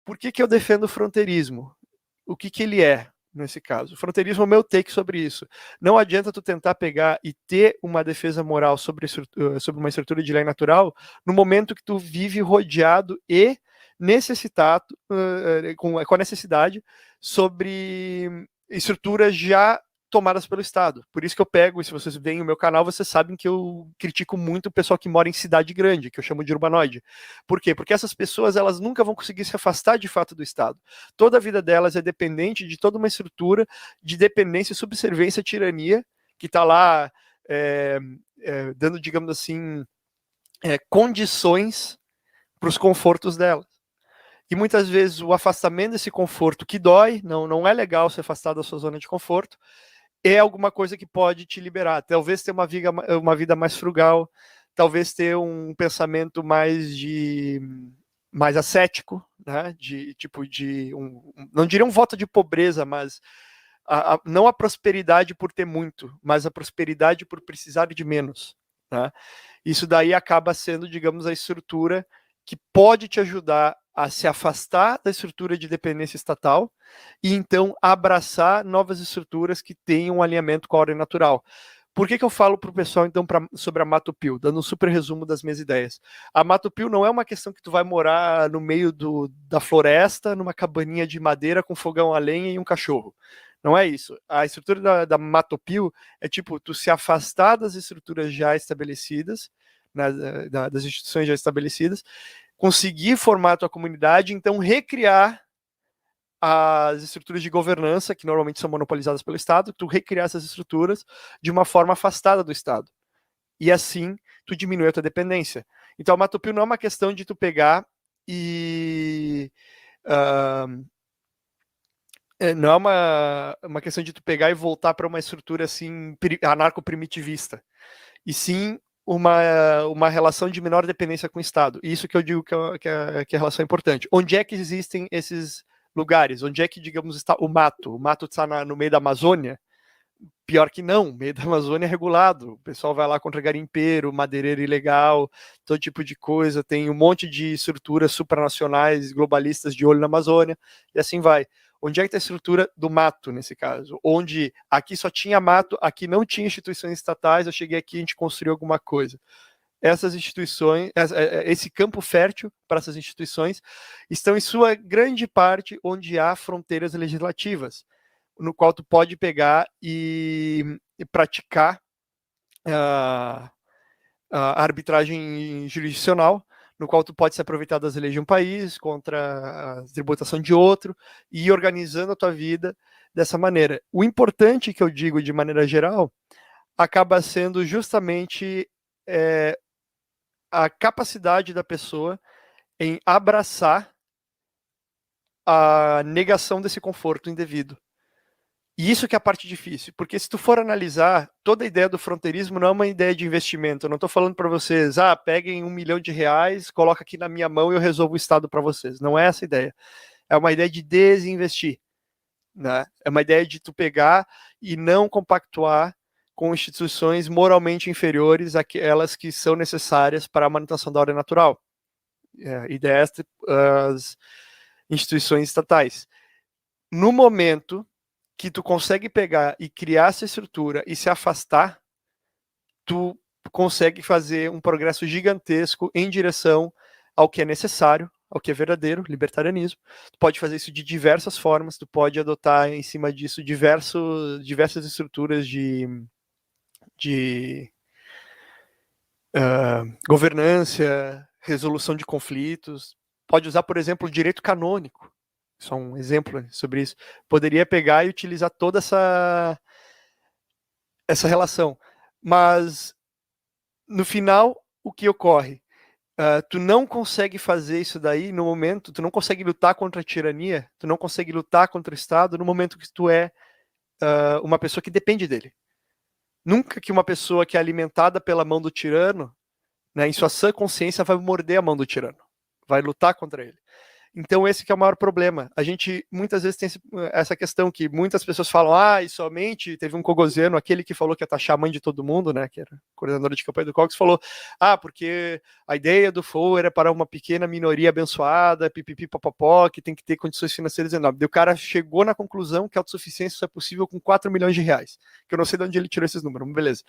Por que eu defendo o fronteirismo? O que ele é, nesse caso? O fronteirismo é o meu take sobre isso. Não adianta tu tentar pegar e ter uma defesa moral sobre uma estrutura de lei natural no momento que tu vive rodeado e necessitado, com a necessidade sobre estruturas já tomadas pelo Estado. Por isso que eu pego, e se vocês veem o meu canal, vocês sabem que eu critico muito o pessoal que mora em cidade grande, que eu chamo de urbanoide. Por quê? Porque essas pessoas, elas nunca vão conseguir se afastar de fato do Estado. Toda a vida delas é dependente de toda uma estrutura de dependência, subserviência, tirania, que está lá dando, digamos assim, condições para os confortos delas. E muitas vezes o afastamento desse conforto que dói, não é legal se afastar da sua zona de conforto, é alguma coisa que pode te liberar. Talvez ter uma vida mais frugal, talvez ter um pensamento mais ascético, né? Não diria um voto de pobreza, mas não a prosperidade por ter muito, mas a prosperidade por precisar de menos. Né? Isso daí acaba sendo, digamos, a estrutura que pode te ajudar a se afastar da estrutura de dependência estatal e então abraçar novas estruturas que tenham um alinhamento com a ordem natural. Por que eu falo para o pessoal, então, sobre a Mato Pio? Dando um super resumo das minhas ideias. A Mato Pio não é uma questão que tu vai morar no meio da floresta, numa cabaninha de madeira com fogão a lenha e um cachorro. Não é isso. A estrutura da Mato Pio é tipo, tu se afastar das estruturas já estabelecidas, né, das instituições já estabelecidas, conseguir formar a tua comunidade, então recriar as estruturas de governança, que normalmente são monopolizadas pelo Estado, tu recriar essas estruturas de uma forma afastada do Estado. E assim, tu diminui a tua dependência. Então, a Mato Pio não é uma questão de tu pegar e... não é uma questão de tu pegar e voltar para uma estrutura assim anarco-primitivista. E sim uma relação de menor dependência com o Estado. E isso que eu digo que a relação é importante. Onde é que existem esses lugares? Onde é que, digamos, está o mato? O mato está no meio da Amazônia? Pior que não, o meio da Amazônia é regulado. O pessoal vai lá contra garimpeiro, madeireiro ilegal, todo tipo de coisa. Tem um monte de estruturas supranacionais, globalistas de olho na Amazônia, e assim vai. Onde é que está a estrutura do mato, nesse caso? Onde aqui só tinha mato, aqui não tinha instituições estatais, eu cheguei aqui e a gente construiu alguma coisa. Essas instituições, esse campo fértil para essas instituições, estão em sua grande parte onde há fronteiras legislativas, no qual tu pode pegar e praticar a arbitragem jurisdicional, no qual tu pode se aproveitar das leis de um país contra a tributação de outro e ir organizando a tua vida dessa maneira. O importante que eu digo de maneira geral acaba sendo justamente a capacidade da pessoa em abraçar a negação desse conforto indevido. E isso que é a parte difícil, porque se tu for analisar, toda a ideia do fronteirismo não é uma ideia de investimento. Eu não estou falando para vocês, peguem R$1 milhão, coloca aqui na minha mão e eu resolvo o Estado para vocês. Não é essa a ideia. É uma ideia de desinvestir. Né? É uma ideia de tu pegar e não compactuar com instituições moralmente inferiores àquelas que são necessárias para a manutenção da ordem natural. E destas as instituições estatais. No momento que tu consegue pegar e criar essa estrutura e se afastar, tu consegue fazer um progresso gigantesco em direção ao que é necessário, ao que é verdadeiro, libertarianismo. Tu pode fazer isso de diversas formas, tu pode adotar em cima disso diversas estruturas de governança, resolução de conflitos. Pode usar, por exemplo, o direito canônico. Só um exemplo sobre isso. Poderia pegar e utilizar toda essa relação. Mas, no final, o que ocorre? Tu não consegue fazer isso daí no momento, tu não consegue lutar contra a tirania, tu não consegue lutar contra o Estado no momento que tu é uma pessoa que depende dele. Nunca que uma pessoa que é alimentada pela mão do tirano, né, em sua sã consciência, vai morder a mão do tirano. Vai lutar contra ele. Então esse que é o maior problema. A gente muitas vezes tem essa questão que muitas pessoas falam, e somente teve um cogosiano, aquele que falou que ia taxar a mãe de todo mundo, né, que era coordenador de campanha do Cox, falou, porque a ideia do FOA era para uma pequena minoria abençoada, pipipi papapó, que tem que ter condições financeiras enormes. O cara chegou na conclusão que a autossuficiência só é possível com 4 milhões de reais, que eu não sei de onde ele tirou esses números, beleza.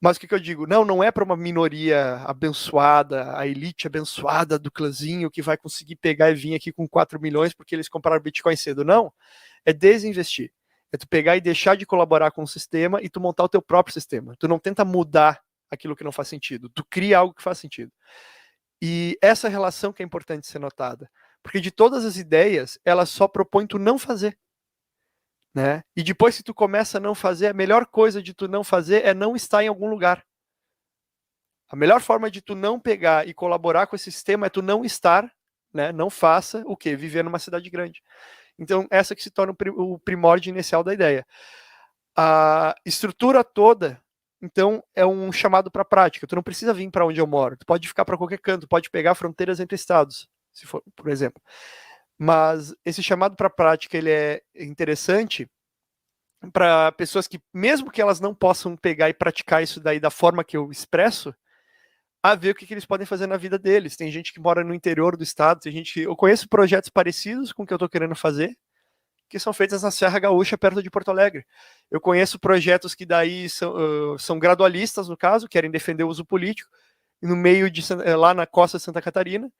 Mas o que eu digo? Não é para uma minoria abençoada, a elite abençoada do clãzinho que vai conseguir pegar e vir aqui com 4 milhões porque eles compraram Bitcoin cedo. Não. É desinvestir. É tu pegar e deixar de colaborar com o sistema e tu montar o teu próprio sistema. Tu não tenta mudar aquilo que não faz sentido. Tu cria algo que faz sentido. E essa relação que é importante ser notada. Porque de todas as ideias, ela só propõe tu não fazer. Né? E depois, se tu começa a não fazer, a melhor coisa de tu não fazer é não estar em algum lugar. A melhor forma de tu não pegar e colaborar com esse sistema é tu não estar, né? Não faça o quê? Viver numa cidade grande. Então, essa que se torna o primórdio inicial da ideia. A estrutura toda, então, é um chamado para a prática. Tu não precisa vir para onde eu moro. Tu pode ficar para qualquer canto, pode pegar fronteiras entre estados, se for, por exemplo. Mas esse chamado para a prática, ele é interessante para pessoas que, mesmo que elas não possam pegar e praticar isso daí da forma que eu expresso, a ver o que eles podem fazer na vida deles. Tem gente que mora no interior do estado, tem gente que... Eu conheço projetos parecidos com o que eu estou querendo fazer, que são feitos na Serra Gaúcha, perto de Porto Alegre. Eu conheço projetos que daí são gradualistas, no caso, querem defender o uso político, no meio de lá na costa de Santa Catarina,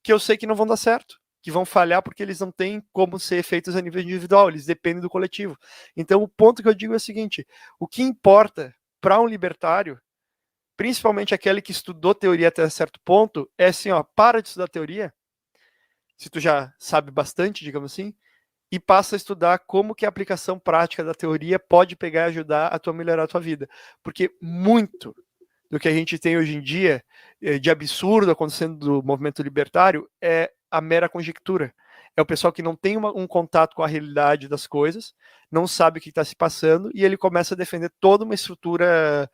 que eu sei que não vão dar certo, que vão falhar porque eles não têm como ser feitos a nível individual, eles dependem do coletivo. Então, o ponto que eu digo é o seguinte: o que importa para um libertário, principalmente aquele que estudou teoria até certo ponto, é assim, para de estudar teoria, se tu já sabe bastante, digamos assim, e passa a estudar como que a aplicação prática da teoria pode pegar e ajudar a tu melhorar a tua vida. Porque muito do que a gente tem hoje em dia, de absurdo acontecendo do movimento libertário, é a mera conjectura. É o pessoal que não tem um contato com a realidade das coisas, não sabe o que está se passando, e ele começa a defender toda uma estrutura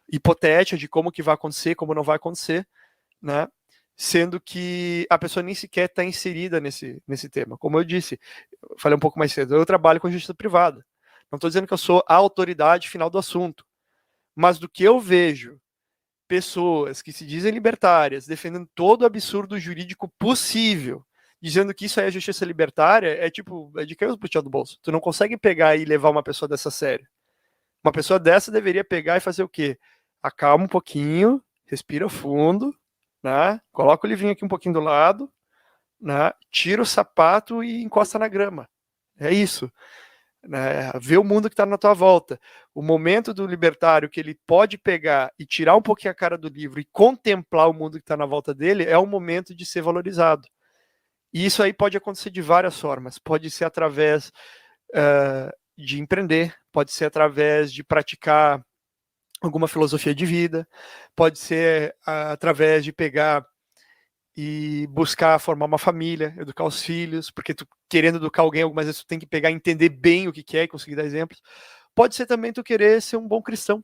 hipotética de como que vai acontecer, como não vai acontecer, né? Sendo que a pessoa nem sequer está inserida nesse tema. Como eu disse, eu falei um pouco mais cedo, eu trabalho com justiça privada. Não estou dizendo que eu sou a autoridade final do assunto, mas do que eu vejo pessoas que se dizem libertárias defendendo todo o absurdo jurídico possível, dizendo que isso aí é justiça libertária, é de cair os botões do bolso. Tu não consegue pegar e levar uma pessoa dessa a sério. Uma pessoa dessa deveria pegar e fazer o quê? Acalma um pouquinho, respira fundo, né? Coloca o livrinho aqui um pouquinho do lado, né? Tira o sapato e encosta na grama. É isso. Né? Ver o mundo que está na tua volta. O momento do libertário que ele pode pegar e tirar um pouquinho a cara do livro e contemplar o mundo que está na volta dele é o momento de ser valorizado. E isso aí pode acontecer de várias formas. Pode ser através de empreender, pode ser através de praticar alguma filosofia de vida, pode ser através de pegar e buscar formar uma família, educar os filhos, porque tu querendo educar alguém, algumas vezes tu tem que pegar e entender bem o que é e conseguir dar exemplos. Pode ser também tu querer ser um bom cristão,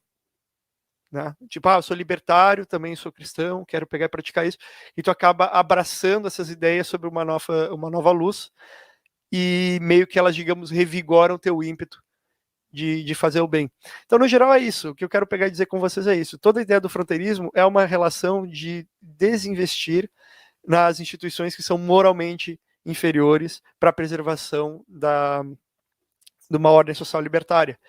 né? Tipo, eu sou libertário, também sou cristão, quero pegar e praticar isso, e tu acaba abraçando essas ideias sobre uma nova luz, e meio que elas, digamos, revigoram o teu ímpeto de fazer o bem. Então, no geral, é isso. O que eu quero pegar e dizer com vocês é isso. Toda a ideia do fronteirismo é uma relação de desinvestir nas instituições que são moralmente inferiores para a preservação de uma ordem social libertária.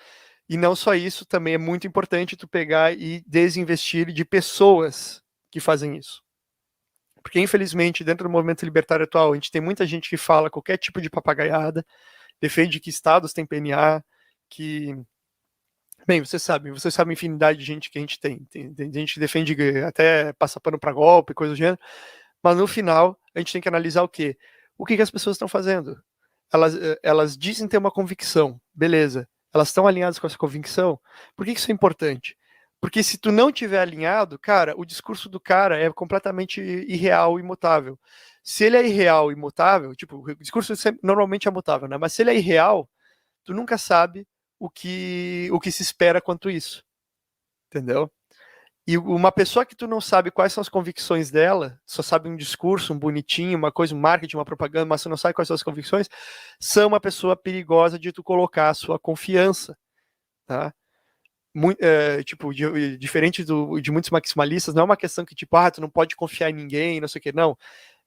E não só isso, também é muito importante tu pegar e desinvestir de pessoas que fazem isso. Porque, infelizmente, dentro do movimento libertário atual, a gente tem muita gente que fala qualquer tipo de papagaiada, defende que estados têm PNA, que... Bem, vocês sabem a infinidade de gente que a gente tem. Tem gente que defende até passar pano para golpe, coisa do gênero. Mas no final, a gente tem que analisar o quê? O que as pessoas estão fazendo? Elas dizem ter uma convicção, beleza. Elas estão alinhadas com essa convicção? Por que isso é importante? Porque se tu não tiver alinhado, cara, o discurso do cara é completamente irreal e imutável. Se ele é irreal e imutável, tipo, o discurso normalmente é mutável, né? Mas se ele é irreal, tu nunca sabe o que se espera quanto isso. Entendeu? E uma pessoa que tu não sabe quais são as convicções dela, só sabe um discurso, um bonitinho, uma coisa, um marketing, uma propaganda, mas tu não sabe quais são as convicções, são uma pessoa perigosa de tu colocar a sua confiança, tá? Tipo, diferente de muitos maximalistas, não é uma questão que, tipo, tu não pode confiar em ninguém, não sei o que, não.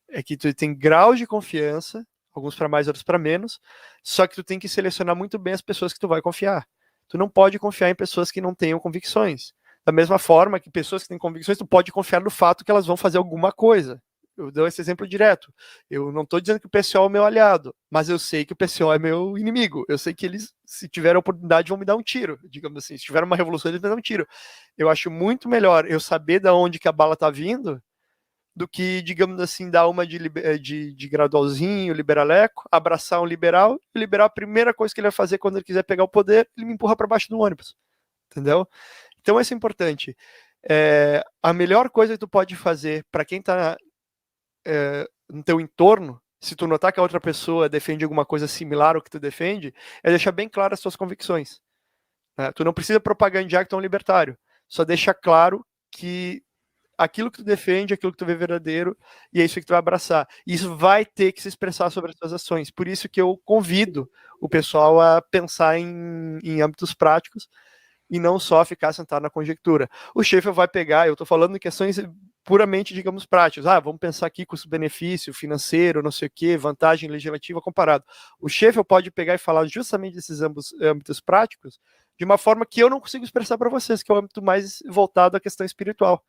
É que tu tem graus de confiança, alguns para mais, outros para menos, só que tu tem que selecionar muito bem as pessoas que tu vai confiar. Tu não pode confiar em pessoas que não tenham convicções. Da mesma forma que pessoas que têm convicções, tu pode confiar no fato que elas vão fazer alguma coisa. Eu dou esse exemplo direto. Eu não estou dizendo que o PSOL é meu aliado, mas eu sei que o PSOL é meu inimigo. Eu sei que eles, se tiver a oportunidade, vão me dar um tiro. Digamos assim, se tiver uma revolução, eles me dão um tiro. Eu acho muito melhor eu saber de onde que a bala está vindo do que, digamos assim, dar uma de gradualzinho, liberaleco, abraçar um liberal, e o liberal, a primeira coisa que ele vai fazer quando ele quiser pegar o poder, ele me empurra para baixo do ônibus. Entendeu? Então, isso é importante. A melhor coisa que tu pode fazer para quem está no teu entorno, se tu notar que a outra pessoa defende alguma coisa similar ao que tu defende, é deixar bem claras as suas convicções. Né? Tu não precisa propagandear que tu é um libertário. Só deixa claro que aquilo que tu defende, aquilo que tu vê verdadeiro, e é isso que tu vai abraçar. E isso vai ter que se expressar sobre as tuas ações. Por isso que eu convido o pessoal a pensar em âmbitos práticos e não só ficar sentado na conjectura. O Schaeffer vai pegar, eu estou falando em questões puramente, digamos, práticas. Vamos pensar aqui custo-benefício financeiro, não sei o quê, vantagem legislativa comparado. O Schaeffer pode pegar e falar justamente desses âmbitos práticos de uma forma que eu não consigo expressar para vocês, que é o âmbito mais voltado à questão espiritual.